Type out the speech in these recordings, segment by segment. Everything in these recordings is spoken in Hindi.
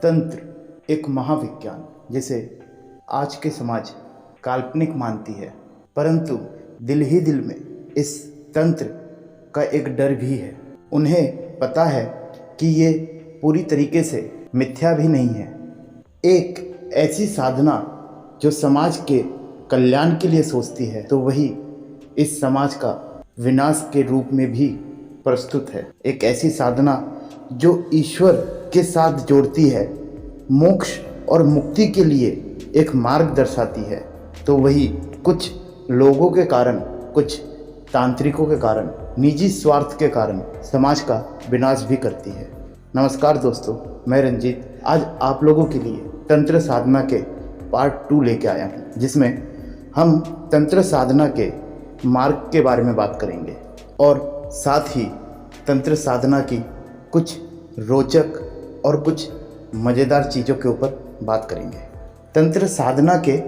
तंत्र एक महाविज्ञान जिसे आज के समाज काल्पनिक मानती है, परंतु दिल ही दिल में इस तंत्र का एक डर भी है। उन्हें पता है कि ये पूरी तरीके से मिथ्या भी नहीं है, एक ऐसी साधना जो समाज के कल्याण के लिए सोचती है, तो वही इस समाज का विनाश के रूप में भी प्रस्तुत है। एक ऐसी साधना जो ईश्वर के साथ जोड़ती है, मोक्ष और मुक्ति के लिए एक मार्ग दर्शाती है, तो वही कुछ लोगों के कारण, कुछ तांत्रिकों के कारण, निजी स्वार्थ के कारण समाज का विनाश भी करती है। नमस्कार दोस्तों, मैं रंजीत आज आप लोगों के लिए तंत्र साधना के पार्ट 2 लेके आया हूँ, जिसमें हम तंत्र साधना के मार्ग के बारे में बात करेंगे और साथ ही तंत्र साधना की कुछ रोचक और कुछ मज़ेदार चीज़ों के ऊपर बात करेंगे। तंत्र साधना के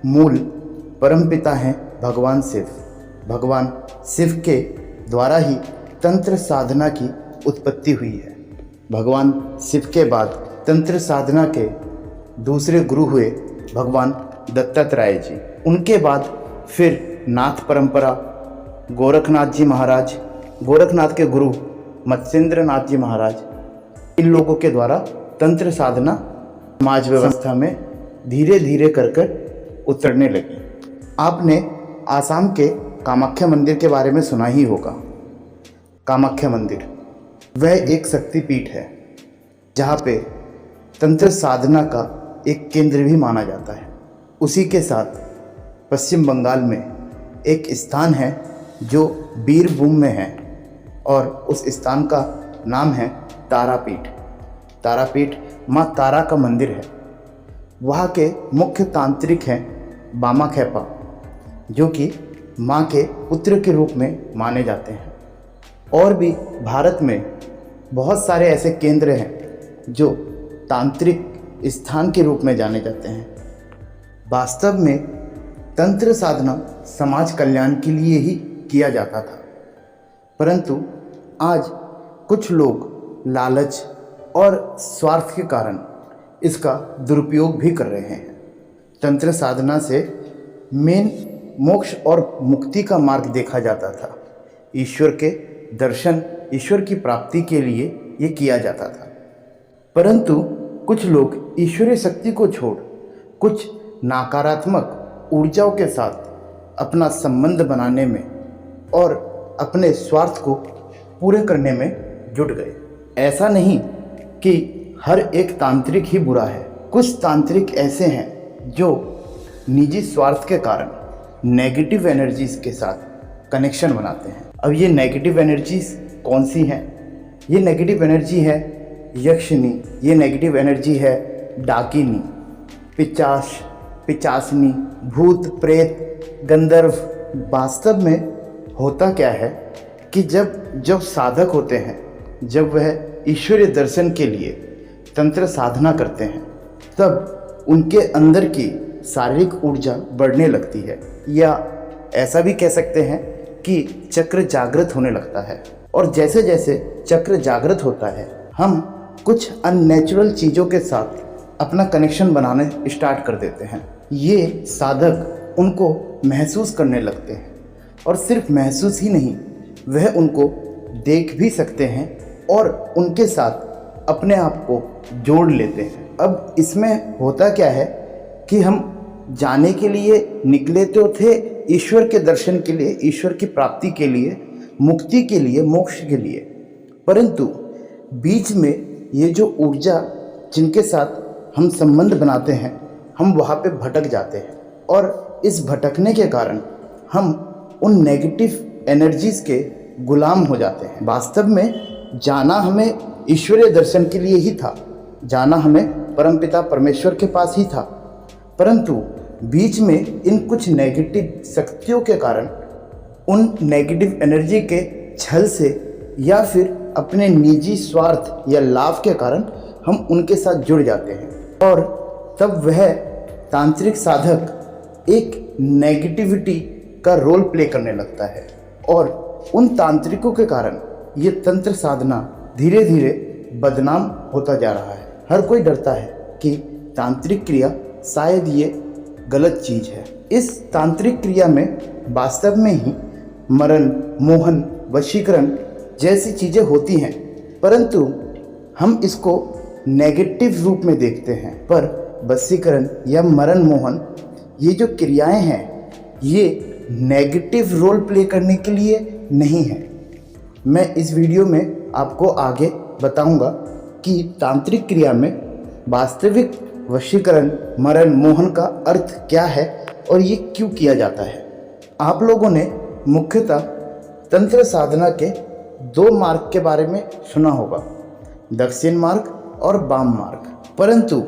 मूल परमपिता हैं भगवान शिव। भगवान शिव के द्वारा ही तंत्र साधना की उत्पत्ति हुई है। भगवान शिव के बाद तंत्र साधना के दूसरे गुरु हुए भगवान दत्तात्रेय जी। उनके बाद फिर नाथ परंपरा, गोरखनाथ जी महाराज, गोरखनाथ के गुरु मत्स्येंद्र नाथ जी महाराज, इन लोगों के द्वारा तंत्र साधना समाज व्यवस्था में धीरे धीरे कर उतरने लगी। आपने आसाम के कामाख्या मंदिर के बारे में सुना ही होगा। कामाख्या मंदिर वह एक शक्तिपीठ है जहाँ पे तंत्र साधना का एक केंद्र भी माना जाता है। उसी के साथ पश्चिम बंगाल में एक स्थान है जो बीरभूम में है और उस स्थान का नाम है तारापीठ। तारापीठ माँ तारा का मंदिर है। वहाँ के मुख्य तांत्रिक हैं बामा खेपा, जो कि माँ के पुत्र के रूप में माने जाते हैं। और भी भारत में बहुत सारे ऐसे केंद्र हैं जो तांत्रिक स्थान के रूप में जाने जाते हैं। वास्तव में तंत्र साधना समाज कल्याण के लिए ही किया जाता था, परंतु आज कुछ लोग लालच और स्वार्थ के कारण इसका दुरुपयोग भी कर रहे हैं। तंत्र साधना से मेन मोक्ष और मुक्ति का मार्ग देखा जाता था। ईश्वर के दर्शन, ईश्वर की प्राप्ति के लिए ये किया जाता था, परंतु कुछ लोग ईश्वरीय शक्ति को छोड़ कुछ नकारात्मक ऊर्जाओं के साथ अपना संबंध बनाने में और अपने स्वार्थ को पूरे करने में जुट गए। ऐसा नहीं कि हर एक तांत्रिक ही बुरा है। कुछ तांत्रिक ऐसे हैं जो निजी स्वार्थ के कारण नेगेटिव एनर्जीज के साथ कनेक्शन बनाते हैं। अब ये नेगेटिव एनर्जीज कौन सी हैं? ये नेगेटिव एनर्जी है यक्षिनी, ये नेगेटिव एनर्जी है डाकिनी, पिचासनी, भूत, प्रेत, गंधर्व। वास्तव में होता क्या है कि जब साधक होते हैं, जब वह ईश्वरीय दर्शन के लिए तंत्र साधना करते हैं, तब उनके अंदर की शारीरिक ऊर्जा बढ़ने लगती है, या ऐसा भी कह सकते हैं कि चक्र जागृत होने लगता है। और जैसे जैसे चक्र जागृत होता है, हम कुछ अननेचुरल चीज़ों के साथ अपना कनेक्शन बनाने स्टार्ट कर देते हैं। ये साधक उनको महसूस करने लगते हैं, और सिर्फ महसूस ही नहीं, वह उनको देख भी सकते हैं और उनके साथ अपने आप को जोड़ लेते हैं। अब इसमें होता क्या है कि हम जाने के लिए निकले तो थे ईश्वर के दर्शन के लिए, ईश्वर की प्राप्ति के लिए, मुक्ति के लिए, मोक्ष के लिए, परंतु बीच में ये जो ऊर्जा जिनके साथ हम संबंध बनाते हैं, हम वहाँ पे भटक जाते हैं, और इस भटकने के कारण हम उन नेगेटिव एनर्जीज के गुलाम हो जाते हैं। वास्तव में जाना हमें ईश्वरीय दर्शन के लिए ही था, जाना हमें परमपिता परमेश्वर के पास ही था, परंतु बीच में इन कुछ नेगेटिव शक्तियों के कारण, उन नेगेटिव एनर्जी के छल से या फिर अपने निजी स्वार्थ या लाभ के कारण हम उनके साथ जुड़ जाते हैं, और तब वह तांत्रिक साधक एक नेगेटिविटी का रोल प्ले करने लगता है। और उन तांत्रिकों के कारण ये तंत्र साधना धीरे धीरे बदनाम होता जा रहा है। हर कोई डरता है कि तांत्रिक क्रिया शायद ये गलत चीज़ है। इस तांत्रिक क्रिया में वास्तव में ही मरण, मोहन, वशीकरण जैसी चीज़ें होती हैं, परंतु हम इसको नेगेटिव रूप में देखते हैं। पर वशीकरण या मरण मोहन ये जो क्रियाएं हैं ये नेगेटिव रोल प्ले करने के लिए नहीं है। मैं इस वीडियो में आपको आगे बताऊंगा कि तांत्रिक क्रिया में वास्तविक वशीकरण, मरण, मोहन का अर्थ क्या है और ये क्यों किया जाता है। आप लोगों ने मुख्यतः तंत्र साधना के 2 मार्ग के बारे में सुना होगा, दक्षिण मार्ग और वाम मार्ग, परंतु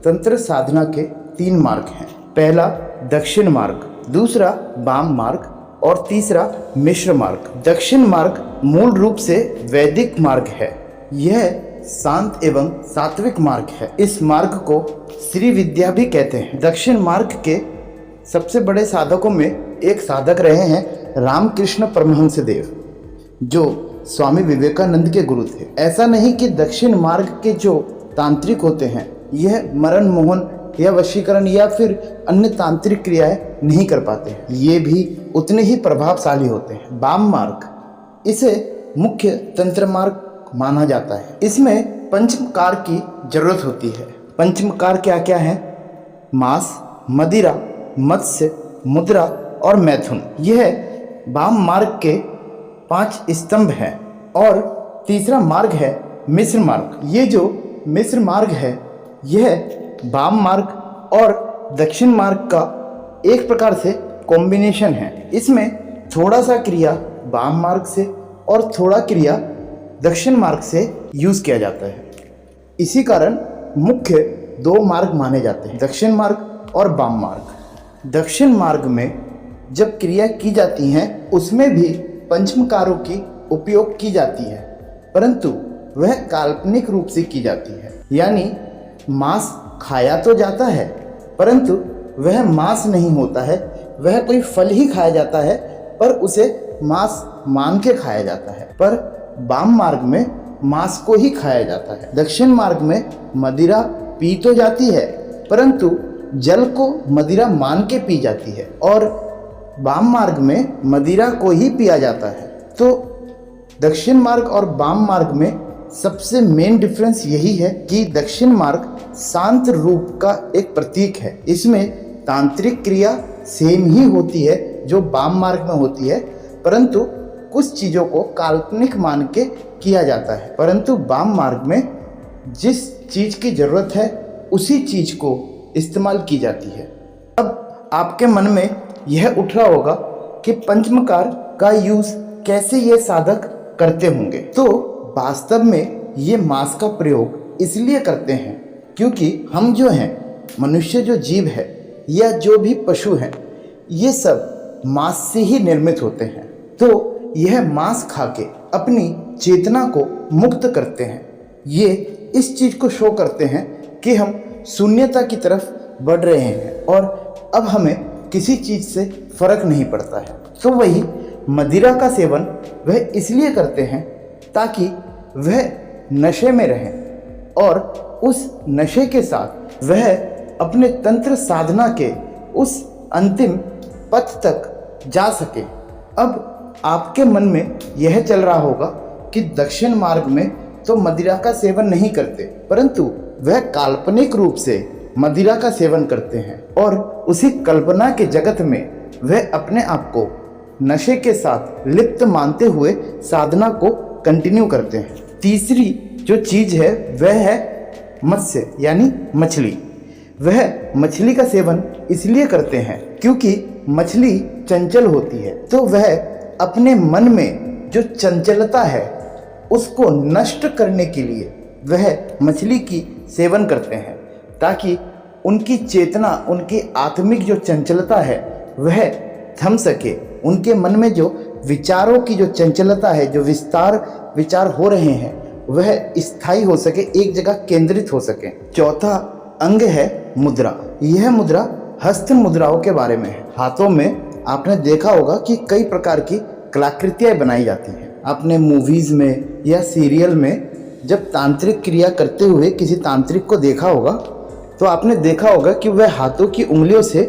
तंत्र साधना के 3 मार्ग हैं। पहला दक्षिण मार्ग, दूसरा वाम मार्ग और तीसरा मिश्र मार्ग। दक्षिण मार्ग मूल रूप से वैदिक मार्ग है। यह शांत एवं सात्विक मार्ग है। इस मार्ग को श्री विद्या भी कहते हैं। दक्षिण मार्ग के सबसे बड़े साधकों में एक साधक रहे हैं रामकृष्ण परमहंस देव, जो स्वामी विवेकानंद के गुरु थे। ऐसा नहीं कि दक्षिण मार्ग के जो तांत्रिक होते हैं यह मरण मोहन या वशीकरण या फिर अन्य तांत्रिक क्रियाएं नहीं कर पाते हैं, ये भी उतने ही प्रभावशाली होते हैं। वाम मार्ग इसे मुख्य तंत्र मार्ग माना जाता है। इसमें पंचमकार की जरूरत होती है। पंचमकार क्या क्या है? मांस, मदिरा, मत्स्य, मुद्रा और मैथुन। यह वाम मार्ग के 5 स्तंभ हैं। और तीसरा मार्ग है मिश्र मार्ग। ये जो मिश्र मार्ग है यह वाम मार्ग और दक्षिण मार्ग का एक प्रकार से कॉम्बिनेशन है। इसमें थोड़ा सा क्रिया वाम मार्ग से और थोड़ा क्रिया दक्षिण मार्ग से यूज़ किया जाता है। इसी कारण मुख्य 2 मार्ग माने जाते हैं, दक्षिण मार्ग और वाम मार्ग। दक्षिण मार्ग में जब क्रिया की जाती हैं उसमें भी पंचमकारों की उपयोग की जाती है, परंतु वह काल्पनिक रूप से की जाती है। यानी मांस खाया तो जाता है परंतु वह मांस नहीं होता है, वह कोई फल ही खाया जाता है पर उसे मांस मान के खाया जाता है। पर वाम मार्ग में मांस को ही खाया जाता है। दक्षिण मार्ग में मदिरा पी तो जाती है परंतु जल को मदिरा मान के पी जाती है और वाम मार्ग में मदिरा को ही पिया जाता है। तो दक्षिण मार्ग और वाम मार्ग में सबसे मेन डिफरेंस यही है कि दक्षिण मार्ग शांत रूप का एक प्रतीक है। इसमें तांत्रिक क्रिया सेम ही होती है जो वाम मार्ग में होती है, परंतु कुछ चीज़ों को काल्पनिक मान के किया जाता है। परंतु वाम मार्ग में जिस चीज़ की ज़रूरत है उसी चीज़ को इस्तेमाल की जाती है। अब आपके मन में यह उठ रहा होगा कि पंचमकार का यूज़ कैसे ये साधक करते होंगे। तो वास्तव में ये मांस का प्रयोग इसलिए करते हैं क्योंकि हम जो हैं, मनुष्य जो जीव है या जो भी पशु हैं, ये सब मांस से ही निर्मित होते हैं। तो यह मांस खा के अपनी चेतना को मुक्त करते हैं। ये इस चीज़ को शो करते हैं कि हम शून्यता की तरफ बढ़ रहे हैं और अब हमें किसी चीज़ से फर्क नहीं पड़ता है। तो वही मदिरा का सेवन वह इसलिए करते हैं ताकि वह नशे में रहें और उस नशे के साथ वह अपने तंत्र साधना के उस अंतिम पथ तक जा सके। अब आपके मन में यह चल रहा होगा कि दक्षिण मार्ग में तो मदिरा का सेवन नहीं करते, परंतु वह काल्पनिक रूप से मदिरा का सेवन करते हैं और उसी कल्पना के जगत में वह अपने आप को नशे के साथ लिप्त मानते हुए साधना को कंटिन्यू करते हैं। तीसरी जो चीज़ है वह है मत्स्य यानी मछली। वह मछली का सेवन इसलिए करते हैं क्योंकि मछली चंचल होती है, तो वह अपने मन में जो चंचलता है उसको नष्ट करने के लिए वह मछली की सेवन करते हैं ताकि उनकी चेतना, उनकी आत्मिक जो चंचलता है वह थम सके। उनके मन में जो विचारों की जो चंचलता है, जो विचार हो रहे हैं, वह स्थायी हो सके, एक जगह केंद्रित हो सके। चौथा अंग है मुद्रा। यह मुद्रा हस्त मुद्राओं के बारे में है। हाथों में आपने देखा होगा कि कई प्रकार की कलाकृतियाँ बनाई जाती हैं। आपने मूवीज़ में या सीरियल में जब तांत्रिक क्रिया करते हुए किसी तांत्रिक को देखा होगा तो आपने देखा होगा कि वह हाथों की उंगलियों से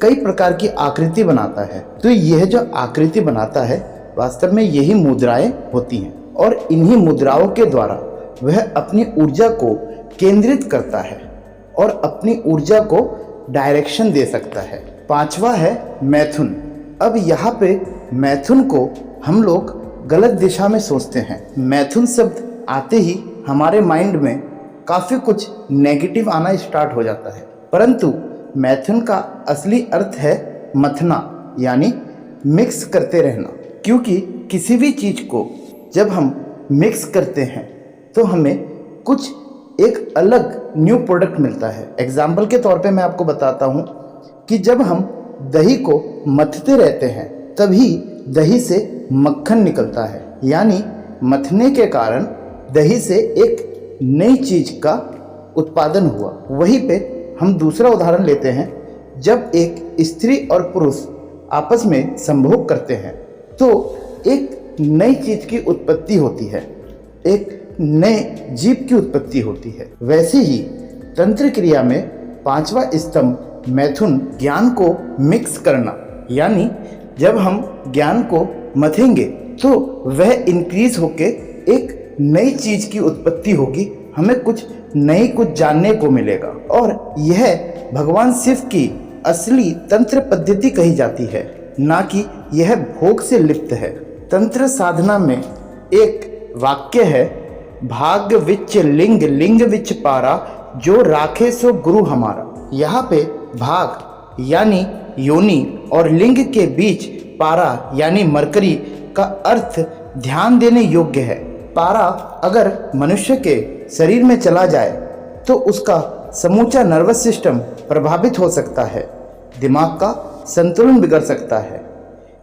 कई प्रकार की आकृति बनाता है। तो यह जो आकृति बनाता है वास्तव में यही मुद्राएं होती हैं और इन्हीं मुद्राओं के द्वारा वह अपनी ऊर्जा को केंद्रित करता है और अपनी ऊर्जा को डायरेक्शन दे सकता है। पांचवा है मैथुन। अब यहाँ पे मैथुन को हम लोग गलत दिशा में सोचते हैं। मैथुन शब्द आते ही हमारे माइंड में काफ़ी कुछ नेगेटिव आना स्टार्ट हो जाता है, परंतु मैथुन का असली अर्थ है मथना, यानी मिक्स करते रहना। क्योंकि किसी भी चीज़ को जब हम मिक्स करते हैं तो हमें कुछ एक अलग न्यू प्रोडक्ट मिलता है। एग्जाम्पल के तौर पे मैं आपको बताता हूँ कि जब हम दही को मथते रहते हैं तभी दही से मक्खन निकलता है, यानी मथने के कारण दही से एक नई चीज़ का उत्पादन हुआ। वहीं पे हम दूसरा उदाहरण लेते हैं। जब एक स्त्री और पुरुष आपस में संभोग करते हैं तो एक नई चीज़ की उत्पत्ति होती है, एक नए जीव की उत्पत्ति होती है। वैसे ही तंत्र क्रिया में पांचवा स्तंभ मैथुन ज्ञान को मिक्स करना, यानी जब हम ज्ञान को मथेंगे तो वह इंक्रीज होके एक नई चीज की उत्पत्ति होगी, हमें कुछ नई कुछ जानने को मिलेगा। और यह भगवान शिव की असली तंत्र पद्धति कही जाती है, ना कि यह भोग से लिप्त है। तंत्र साधना में एक वाक्य है, भाग विच लिंग लिंग विच पारा, जो राखे सो गुरु हमारा। यहाँ पे भाग यानी योनि और लिंग के बीच पारा यानी मरकरी का अर्थ ध्यान देने योग्य है। पारा अगर मनुष्य के शरीर में चला जाए तो उसका समूचा नर्वस सिस्टम प्रभावित हो सकता है, दिमाग का संतुलन बिगड़ सकता है।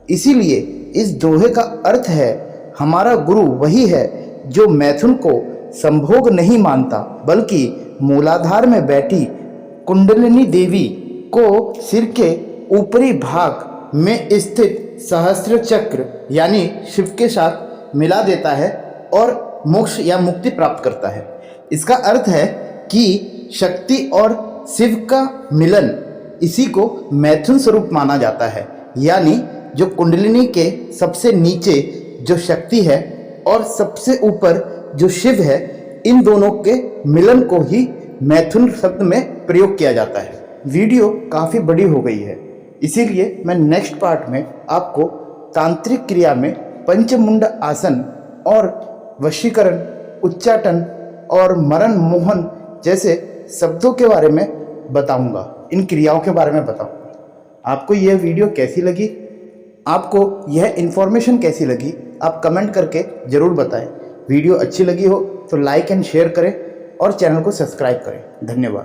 इसीलिए इस दोहे का अर्थ है, हमारा गुरु वही है जो मैथुन को संभोग नहीं मानता, बल्कि मूलाधार में बैठी कुंडलिनी देवी को सिर के ऊपरी भाग में स्थित सहस्त्र चक्र यानी शिव के साथ मिला देता है और मोक्ष या मुक्ति प्राप्त करता है। इसका अर्थ है कि शक्ति और शिव का मिलन, इसी को मैथुन स्वरूप माना जाता है। यानी जो कुंडलिनी के सबसे नीचे जो शक्ति है और सबसे ऊपर जो शिव है, इन दोनों के मिलन को ही मैथुन शब्द में प्रयोग किया जाता है। वीडियो काफ़ी बड़ी हो गई है, इसीलिए मैं नेक्स्ट पार्ट में आपको तांत्रिक क्रिया में पंचमुंड आसन और वशीकरण, उच्चाटन और मरण मोहन जैसे शब्दों के बारे में बताऊंगा, इन क्रियाओं के बारे में बताऊंगा। आपको यह वीडियो कैसी लगी, आपको यह इन्फॉर्मेशन कैसी लगी, आप कमेंट करके ज़रूर बताएं। वीडियो अच्छी लगी हो तो लाइक एंड शेयर करें और चैनल को सब्सक्राइब करें। धन्यवाद।